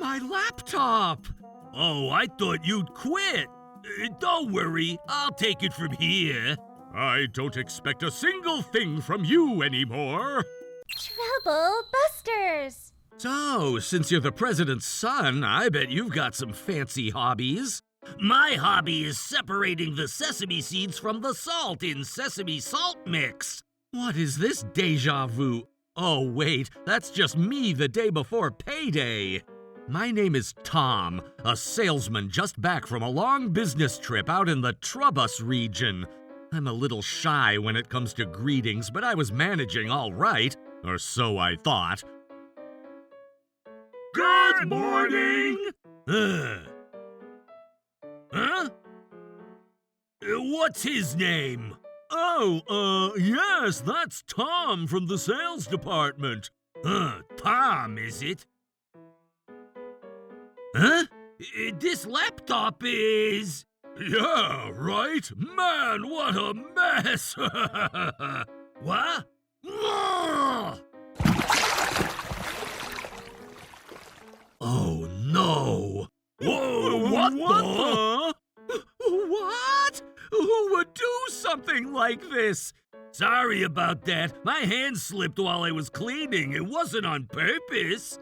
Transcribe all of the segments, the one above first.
My laptop! Oh, I thought you'd quit. Don't worry, I'll take it from here. I don't expect a single thing from you anymore. Trouble Busters! So, since you're the president's son, I bet you've got some fancy hobbies. My hobby is separating the sesame seeds from the salt in sesame salt mix. What is this deja vu? Oh, wait, that's just me the day before payday. My name is Tom, a salesman just back from a long business trip out in the Trubus region. I'm a little shy when it comes to greetings, but I was managing all right, or so I thought. Good morning! Huh? What's his name? Oh, yes, that's Tom from the sales department. Tom, is it? Huh? This laptop is... Yeah, right? Man, what a mess! What? Oh, no! Whoa, what the? What? Who would do something like this? Sorry about that. My hand slipped while I was cleaning. It wasn't on purpose.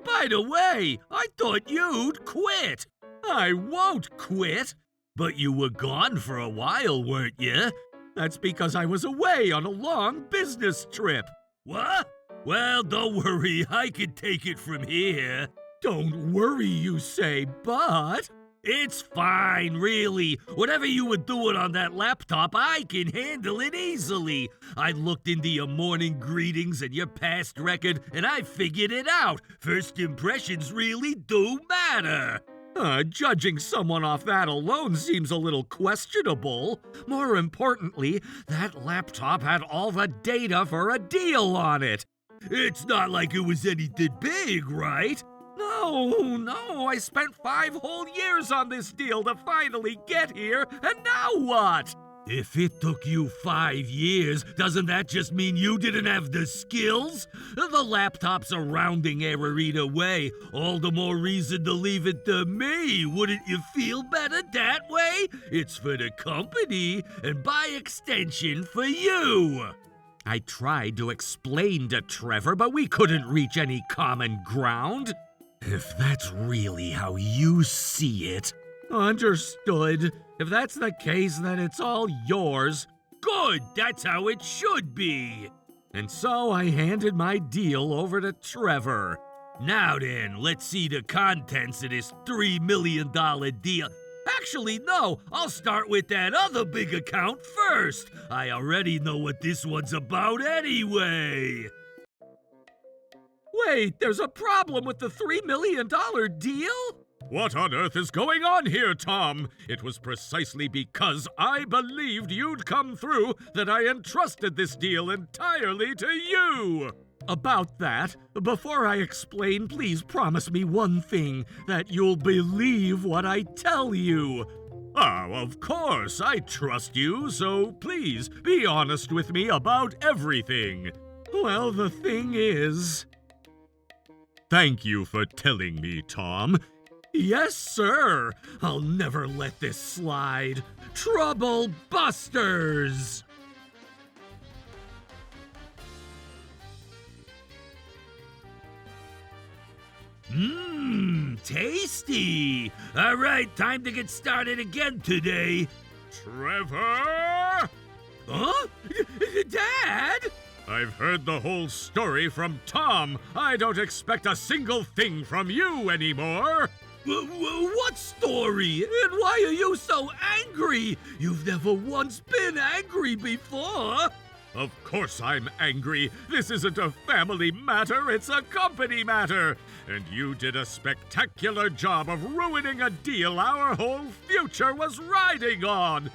By the way, I thought you'd quit. I won't quit. But you were gone for a while, weren't you? That's because I was away on a long business trip. What? Well, don't worry. I can take it from here. Don't worry, you say, but... It's fine, really. Whatever you were doing on that laptop, I can handle it easily. I looked into your morning greetings and your past record, and I figured it out. First impressions really do matter. Judging someone off that alone seems a little questionable. More importantly, that laptop had all the data for a deal on it. It's not like it was anything big, right? No, I spent 5 whole years on this deal to finally get here, and now what? If it took you 5 years, doesn't that just mean you didn't have the skills? The laptop's a rounding error either way. All the more reason to leave it to me. Wouldn't you feel better that way? It's for the company, and by extension, for you. I tried to explain to Trevor, but we couldn't reach any common ground. If that's really how you see it. Understood. If that's the case, then it's all yours. Good, that's how it should be. And so I handed my deal over to Trevor. Now then, let's see the contents of this $3 million deal. Actually, no, I'll start with that other big account first. I already know what this one's about anyway. Wait, there's a problem with the $3 million deal? What on earth is going on here, Tom? It was precisely because I believed you'd come through that I entrusted this deal entirely to you. About that, before I explain, please promise me one thing, that you'll believe what I tell you. Oh, of course, I trust you, so please be honest with me about everything. Well, the thing is... Thank you for telling me, Tom. Yes, sir. I'll never let this slide. Trouble Busters! Tasty! All right, time to get started again today. Trevor? Huh? Dad? I've heard the whole story from Tom. I don't expect a single thing from you anymore. What story? And why are you so angry? You've never once been angry before. Of course I'm angry. This isn't a family matter, it's a company matter. And you did a spectacular job of ruining a deal our whole future was riding on.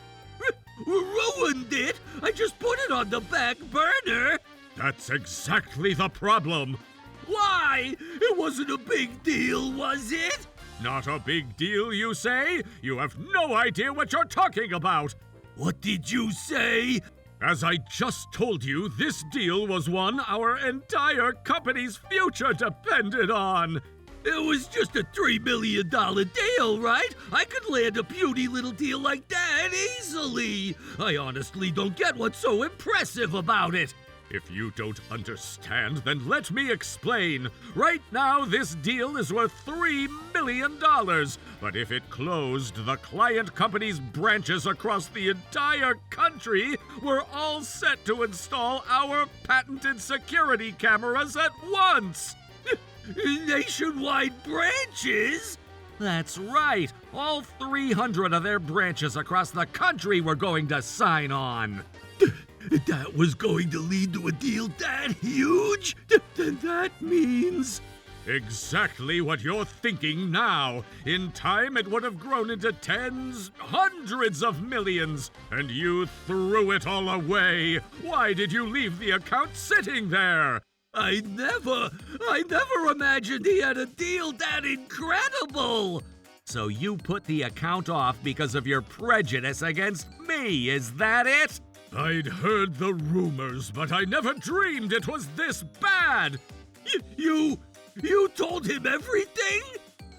Ruined it? I just put it on the back burner. That's exactly the problem. Why? It wasn't a big deal, was it? Not a big deal, you say? You have no idea what you're talking about. What did you say? As I just told you, this deal was one our entire company's future depended on. It was just a $3 million deal, right? I could land a puny little deal like that easily. I honestly don't get what's so impressive about it. If you don't understand, then let me explain. Right now, this deal is worth $3 million. But if it closed, the client company's branches across the entire country were all set to install our patented security cameras at once. Nationwide branches? That's right. All 300 of their branches across the country were going to sign on. That was going to lead to a deal that huge? Then that means... Exactly what you're thinking now. In time, it would have grown into tens, hundreds of millions, and you threw it all away. Why did you leave the account sitting there? I never imagined he had a deal that incredible. So you put the account off because of your prejudice against me, is that it? I'd heard the rumors, but I never dreamed it was this bad. You told him everything?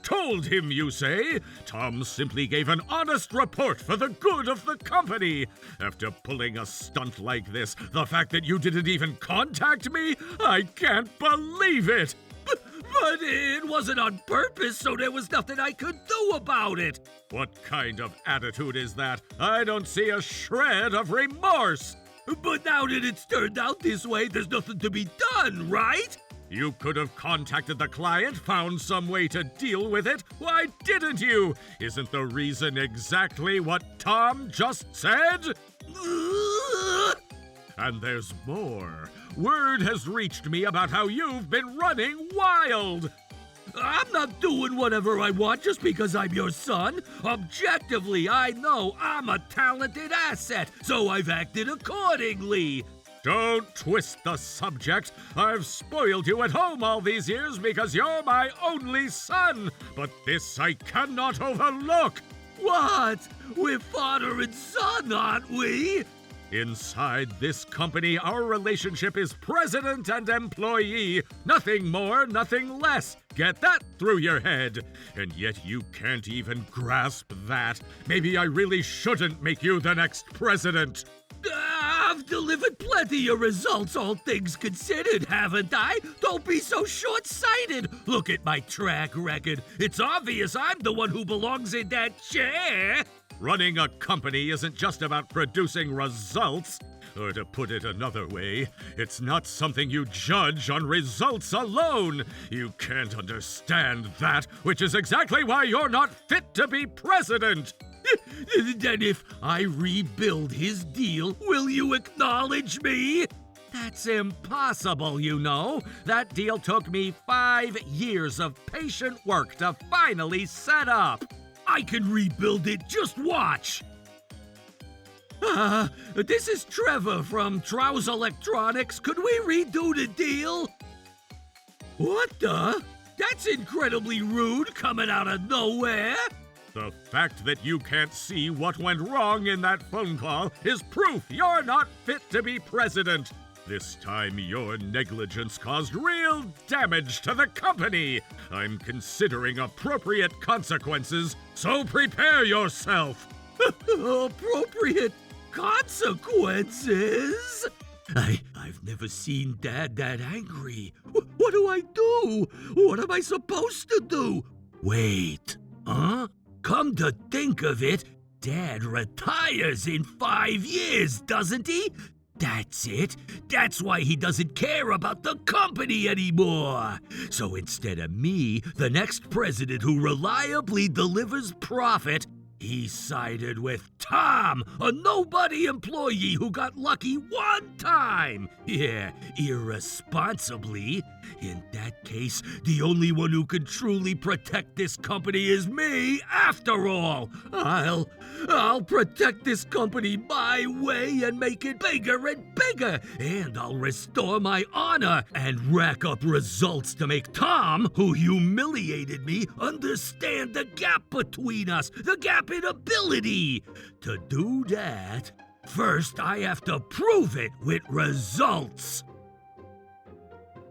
Told him, you say? Tom simply gave an honest report for the good of the company. After pulling a stunt like this, the fact that you didn't even contact me? I can't believe it. But it wasn't on purpose, so there was nothing I could do about it. What kind of attitude is that? I don't see a shred of remorse. But now that it's turned out this way, there's nothing to be done, right? You could have contacted the client, found some way to deal with it. Why didn't you? Isn't the reason exactly what Tom just said? And there's more. Word has reached me about how you've been running wild. I'm not doing whatever I want just because I'm your son. Objectively, I know I'm a talented asset, so I've acted accordingly. Don't twist the subject. I've spoiled you at home all these years because you're my only son. But this I cannot overlook. What? We're father and son, aren't we? Inside this company, our relationship is president and employee. Nothing more, nothing less. Get that through your head. And yet you can't even grasp that. Maybe I really shouldn't make you the next president. I've delivered plenty of results, all things considered, haven't I? Don't be so short-sighted. Look at my track record. It's obvious I'm the one who belongs in that chair. Running a company isn't just about producing results. Or to put it another way, it's not something you judge on results alone. You can't understand that, which is exactly why you're not fit to be president. Then if I rebuild his deal, will you acknowledge me? That's impossible, you know. That deal took me 5 years of patient work to finally set up. I can rebuild it, just watch. This is Trevor from Trouse Electronics. Could we redo the deal? What the? That's incredibly rude, coming out of nowhere. The fact that you can't see what went wrong in that phone call is proof you're not fit to be president. This time, your negligence caused real damage to the company. I'm considering appropriate consequences, so prepare yourself. Appropriate consequences? I've never seen Dad that angry. What do I do? What am I supposed to do? Wait, huh? Come to think of it, Dad retires in 5 years, doesn't he? That's it. That's why he doesn't care about the company anymore. So instead of me, the next president who reliably delivers profit, he sided with Tom, a nobody employee who got lucky one time. Yeah, irresponsibly. In that case, the only one who can truly protect this company is me, after all. I'll protect this company my way and make it bigger and bigger. And I'll restore my honor and rack up results to make Tom, who humiliated me, understand the gap between us, the gap in ability. To do that, first I have to prove it with results.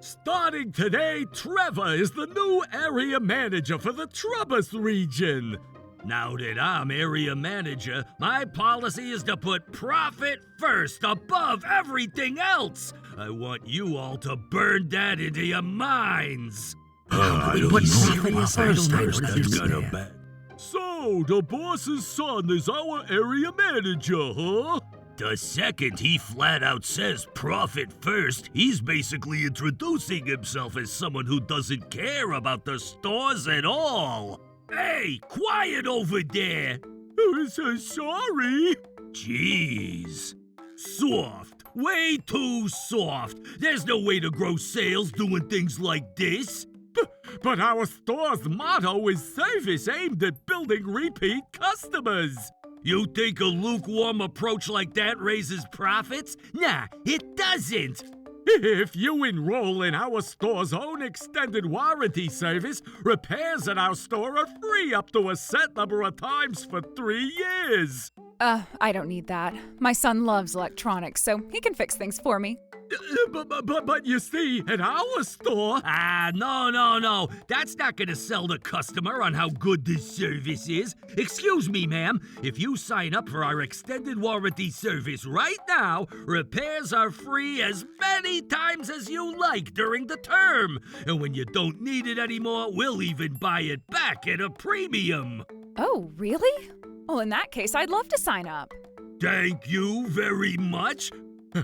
Starting today, Trevor is the new area manager for the Troubles region. Now that I'm area manager, my policy is to put profit first above everything else. I want you all to burn that into your minds. But serious That's first, kinda bad. So, the boss's son is our area manager, huh? The second he flat out says profit first, he's basically introducing himself as someone who doesn't care about the stores at all. Hey, quiet over there! Sorry. Jeez. Soft. Way too soft. There's no way to grow sales doing things like this. But our store's motto is service aimed at building repeat customers. You think a lukewarm approach like that raises profits? Nah, it doesn't. If you enroll in our store's own extended warranty service, repairs at our store are free up to a set number of times for 3 years. I don't need that. My son loves electronics, so he can fix things for me. But you see, at our store... No. That's not gonna sell the customer on how good this service is. Excuse me, ma'am. If you sign up for our extended warranty service right now, repairs are free as many times as you like during the term. And when you don't need it anymore, we'll even buy it back at a premium. Oh, really? Well, in that case, I'd love to sign up. Thank you very much.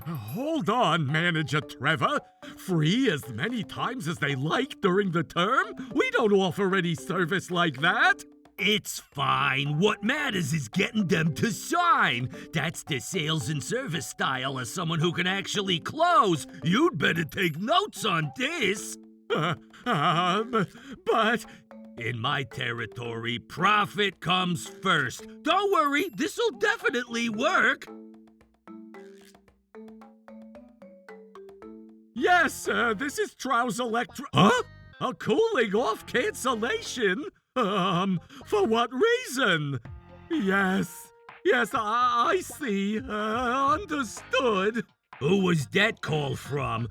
Hold on, Manager Trevor. Free as many times as they like during the term? We don't offer any service like that. It's fine. What matters is getting them to sign. That's the sales and service style as someone who can actually close. You'd better take notes on this. But in my territory, profit comes first. Don't worry, this'll definitely work. Yes, this is Trow's Electro... Huh? A cooling off cancellation? For what reason? Yes, I see. Understood. Who was that call from?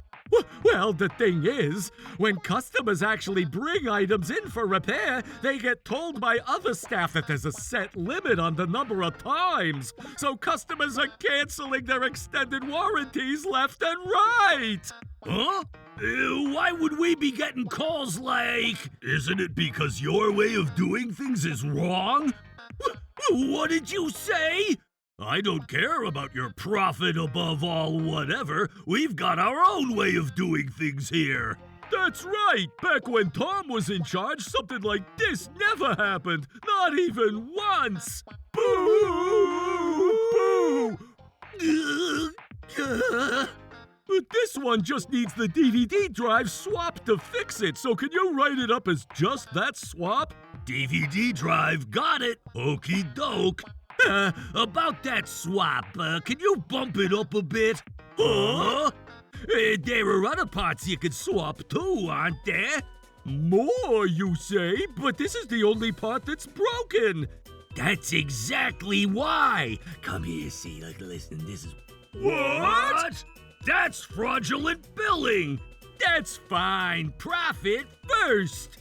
Well, the thing is, when customers actually bring items in for repair, they get told by other staff that there's a set limit on the number of times. So customers are canceling their extended warranties left and right. Huh? Why would we be getting calls like... Isn't it because your way of doing things is wrong? What did you say? I don't care about your profit above all whatever. We've got our own way of doing things here. That's right. Back when Tom was in charge, something like this never happened. Not even once. Boo! Boo! This one just needs the DVD drive swapped to fix it, so can you write it up as just that swap? DVD drive, got it. Okie doke. About that swap, can you bump it up a bit? Huh? There are other parts you can swap too, aren't there? More, you say? But this is the only part that's broken. That's exactly why. Come here, see, listen, this is... What? That's fraudulent billing. That's fine. Profit first.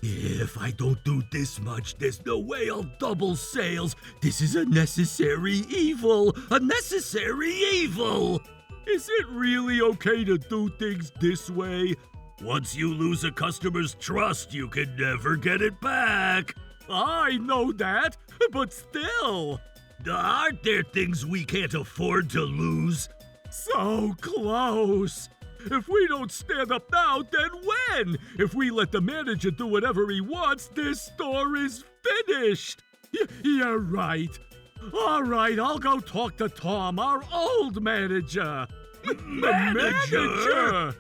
If I don't do this much, there's no way I'll double sales. This is a necessary evil. A necessary evil. Is it really okay to do things this way? Once you lose a customer's trust, you can never get it back. I know that, but still. Aren't there things we can't afford to lose? So close. If we don't stand up now, then when? If we let the manager do whatever he wants, this store is finished. You're right. All right, I'll go talk to Tom, our old manager. Manager?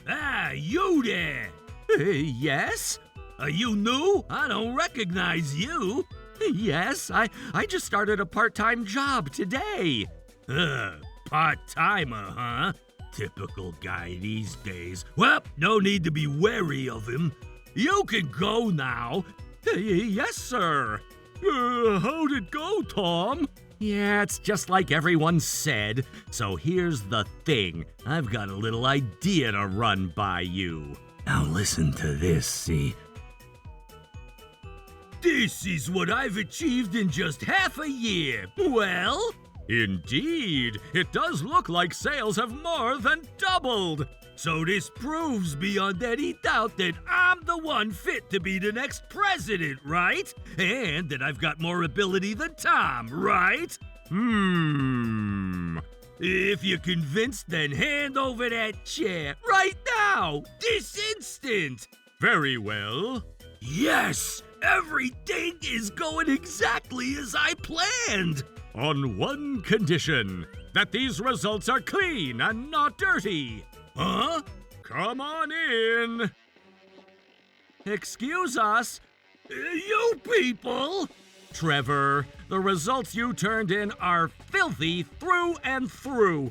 Ah, you there. Yes? Are you new? I don't recognize you. Yes, I just started a part-time job today. Part-timer, huh? Typical guy these days. Well, no need to be wary of him. You can go now. Yes, sir. How'd it go, Tom? Yeah, it's just like everyone said. So here's the thing. I've got a little idea to run by you. Now listen to this, see? This is what I've achieved in just half a year. Well, indeed, it does look like sales have more than doubled. So this proves beyond any doubt that I'm the one fit to be the next president, right? And that I've got more ability than Tom, right? If you're convinced, then hand over that chair right now, this instant. Very well. Yes, everything is going exactly as I planned. On one condition, that these results are clean and not dirty. Huh? Come on in. Excuse us. You people! Trevor, the results you turned in are filthy through and through.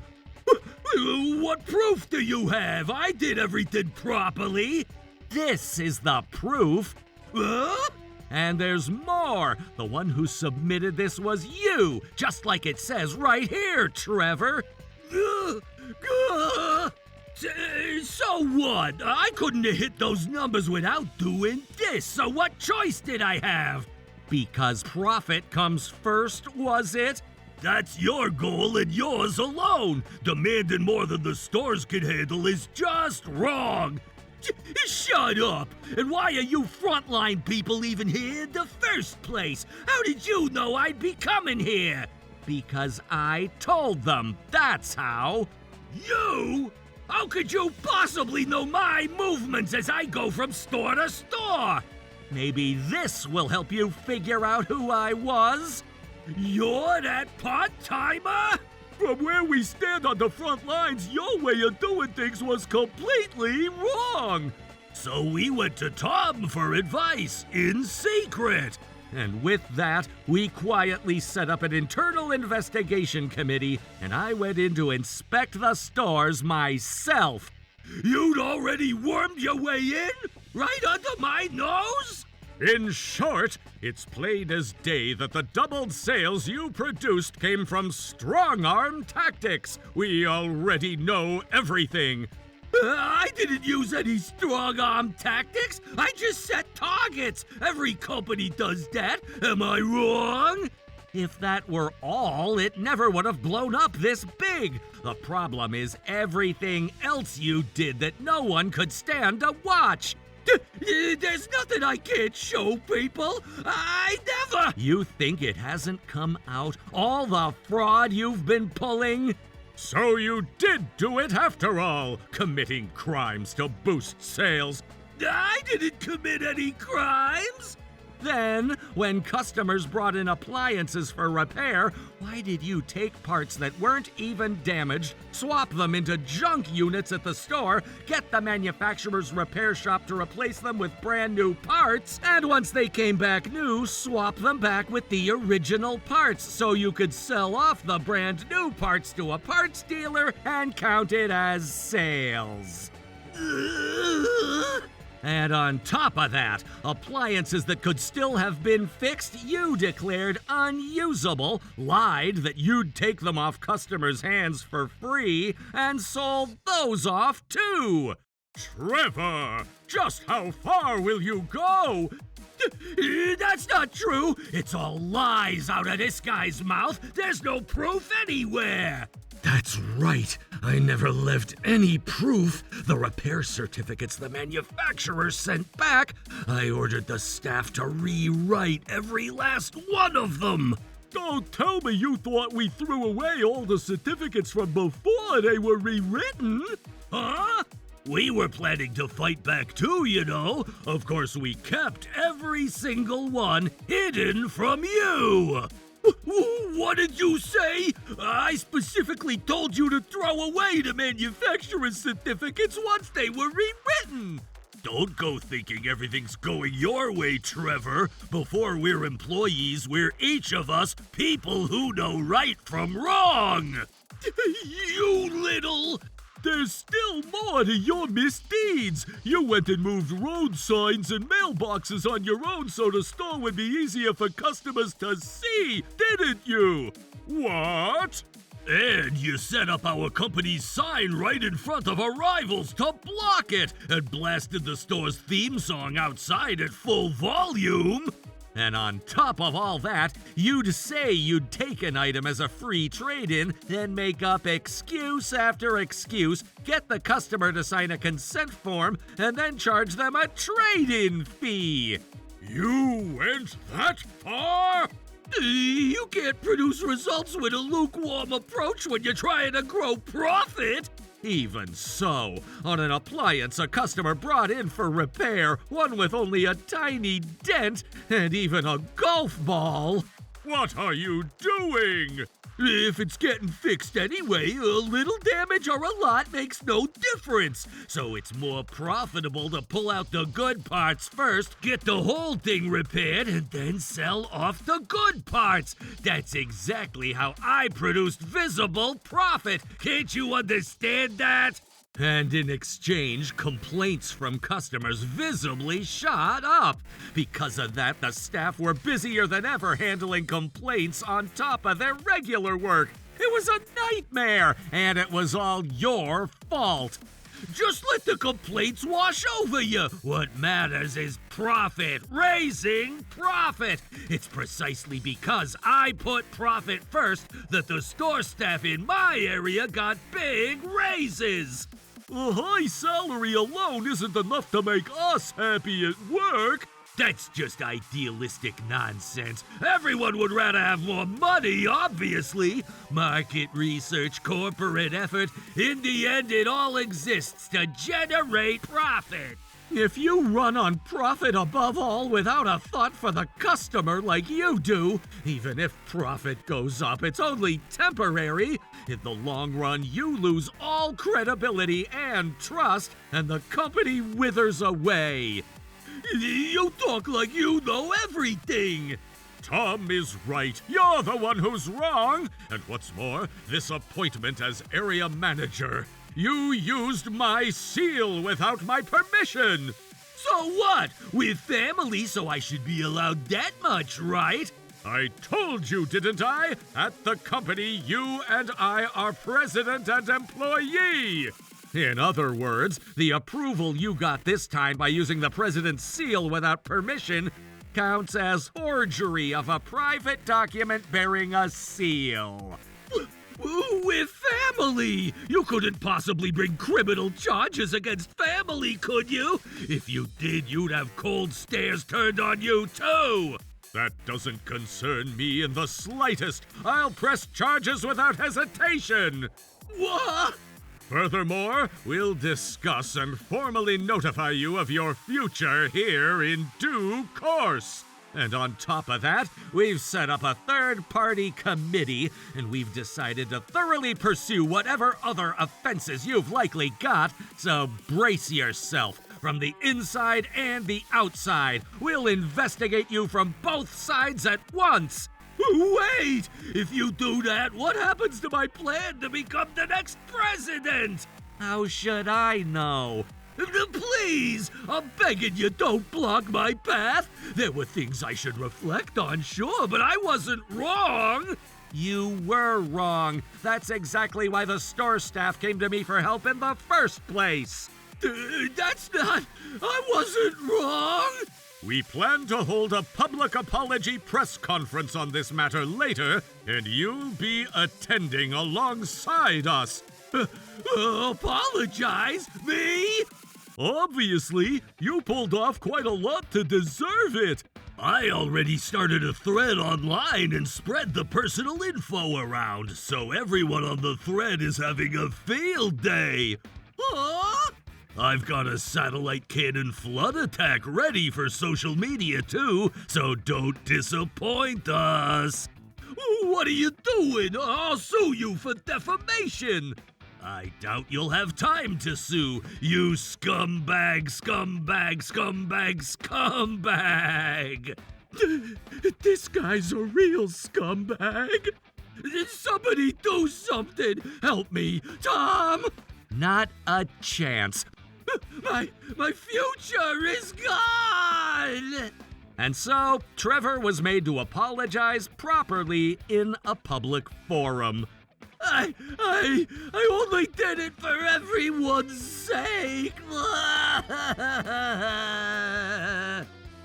What proof do you have? I did everything properly. This is the proof. Huh? And there's more. The one who submitted this was you, just like it says right here, Trevor. So what? I couldn't have hit those numbers without doing this, so what choice did I have? Because profit comes first, was it? That's your goal and yours alone. Demanding more than the stores can handle is just wrong. Shut up! And why are you frontline people even here in the first place? How did you know I'd be coming here? Because I told them, that's how. You? How could you possibly know my movements as I go from store to store? Maybe this will help you figure out who I was? You're that part-timer? From where we stand on the front lines, your way of doing things was completely wrong. So we went to Tom for advice, in secret. And with that, we quietly set up an internal investigation committee, and I went in to inspect the stores myself. You'd already wormed your way in? Right under my nose? In short, it's plain as day that the doubled sales you produced came from strong-arm tactics. We already know everything. I didn't use any strong-arm tactics. I just set targets. Every company does that. Am I wrong? If that were all, it never would have blown up this big. The problem is everything else you did that no one could stand to watch. There's nothing I can't show people. I never. You think it hasn't come out? All the fraud you've been pulling? So you did do it after all, committing crimes to boost sales. I didn't commit any crimes. Then, when customers brought in appliances for repair, why did you take parts that weren't even damaged, swap them into junk units at the store, get the manufacturer's repair shop to replace them with brand new parts, and once they came back new, swap them back with the original parts so you could sell off the brand new parts to a parts dealer and count it as sales? And on top of that, appliances that could still have been fixed, you declared unusable, lied that you'd take them off customers' hands for free, and sold those off too. Trevor, just how far will you go? That's not true. It's all lies out of this guy's mouth. There's no proof anywhere. That's right. I never left any proof. The repair certificates the manufacturer sent back, I ordered the staff to rewrite every last one of them. Don't tell me you thought we threw away all the certificates from before they were rewritten. Huh? We were planning to fight back too, you know. Of course, we kept every single one hidden from you. What did you say? I specifically told you to throw away the manufacturer's certificates once they were rewritten. Don't go thinking everything's going your way, Trevor. Before we're employees, we're each of us people who know right from wrong. You little... There's still more to your misdeeds. You went and moved road signs and mailboxes on your own so the store would be easier for customers to see, didn't you? What? And you set up our company's sign right in front of arrivals to block it and blasted the store's theme song outside at full volume. And on top of all that, you'd say you'd take an item as a free trade-in, then make up excuse after excuse, get the customer to sign a consent form, and then charge them a trade-in fee. You went that far? You can't produce results with a lukewarm approach when you're trying to grow profit. Even so, on an appliance a customer brought in for repair, one with only a tiny dent and even a golf ball. What are you doing? If it's getting fixed anyway, a little damage or a lot makes no difference. So it's more profitable to pull out the good parts first, get the whole thing repaired, and then sell off the good parts. That's exactly how I produced visible profit. Can't you understand that? And in exchange, complaints from customers visibly shot up. Because of that, the staff were busier than ever handling complaints on top of their regular work. It was a nightmare, and it was all your fault. Just let the complaints wash over you. What matters is profit, raising profit. It's precisely because I put profit first that the store staff in my area got big raises. A high salary alone isn't enough to make us happy at work. That's just idealistic nonsense. Everyone would rather have more money, obviously. Market research, corporate effort. In the end, it all exists to generate profit. If you run on profit above all without a thought for the customer like you do, even if profit goes up, it's only temporary. In the long run, you lose all credibility and trust, and the company withers away. You talk like you know everything. Tom is right. You're the one who's wrong. And what's more, this appointment as area manager. You used my seal without my permission. So what? We're family, so I should be allowed that much, right? I told you, didn't I? At the company, you and I are president and employee. In other words, the approval you got this time by using the president's seal without permission counts as forgery of a private document bearing a seal. We're family! You couldn't possibly bring criminal charges against family, could you? If you did, you'd have cold stares turned on you, too! That doesn't concern me in the slightest. I'll press charges without hesitation. What? Furthermore, we'll discuss and formally notify you of your future here in due course. And on top of that, we've set up a third-party committee, and we've decided to thoroughly pursue whatever other offenses you've likely got, so brace yourself. From the inside and the outside, we'll investigate you from both sides at once. Wait! If you do that, what happens to my plan to become the next president? How should I know? Please, I'm begging you, don't block my path. There were things I should reflect on, sure, but I wasn't wrong. You were wrong. That's exactly why the store staff came to me for help in the first place. That's not... I wasn't wrong. We plan to hold a public apology press conference on this matter later, and you'll be attending alongside us. Apologize? Me? Obviously, you pulled off quite a lot to deserve it. I already started a thread online and spread the personal info around, so everyone on the thread is having a field day. Huh? I've got a satellite cannon flood attack ready for social media too, so don't disappoint us. What are you doing? I'll sue you for defamation. I doubt you'll have time to sue, you scumbag, scumbag, scumbag, scumbag! This guy's a real scumbag! Somebody do something! Help me! Tom! Not a chance. My future is gone! And so, Trevor was made to apologize properly in a public forum. I only did it for everyone's sake.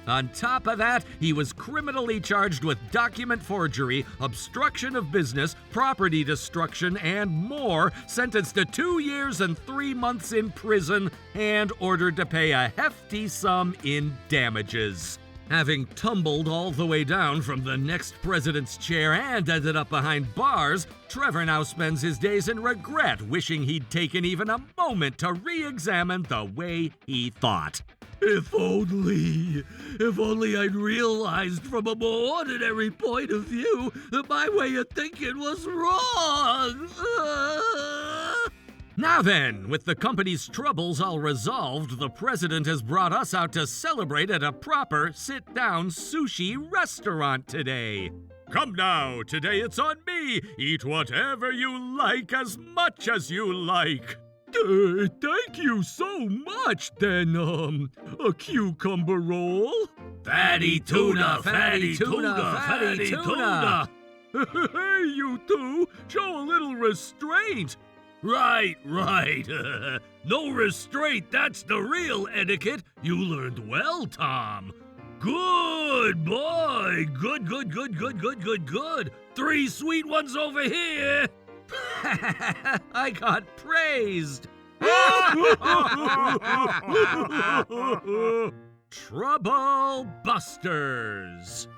On top of that, he was criminally charged with document forgery, obstruction of business, property destruction, and more, sentenced to 2 years and 3 months in prison, and ordered to pay a hefty sum in damages. Having tumbled all the way down from the next president's chair and ended up behind bars, Trevor now spends his days in regret, wishing he'd taken even a moment to re-examine the way he thought. If only I'd realized from a more ordinary point of view that my way of thinking was wrong. Now then, with the company's troubles all resolved, the president has brought us out to celebrate at a proper sit-down sushi restaurant today. Come now, today it's on me. Eat whatever you like, as much as you like. Thank you so much, then, a cucumber roll? Fatty tuna, fatty tuna, fatty tuna. Hey, you two, show a little restraint. Right. No restraint, that's the real etiquette. You learned well, Tom. Good boy. Good. 3 sweet ones over here. I got praised. Trouble Busters.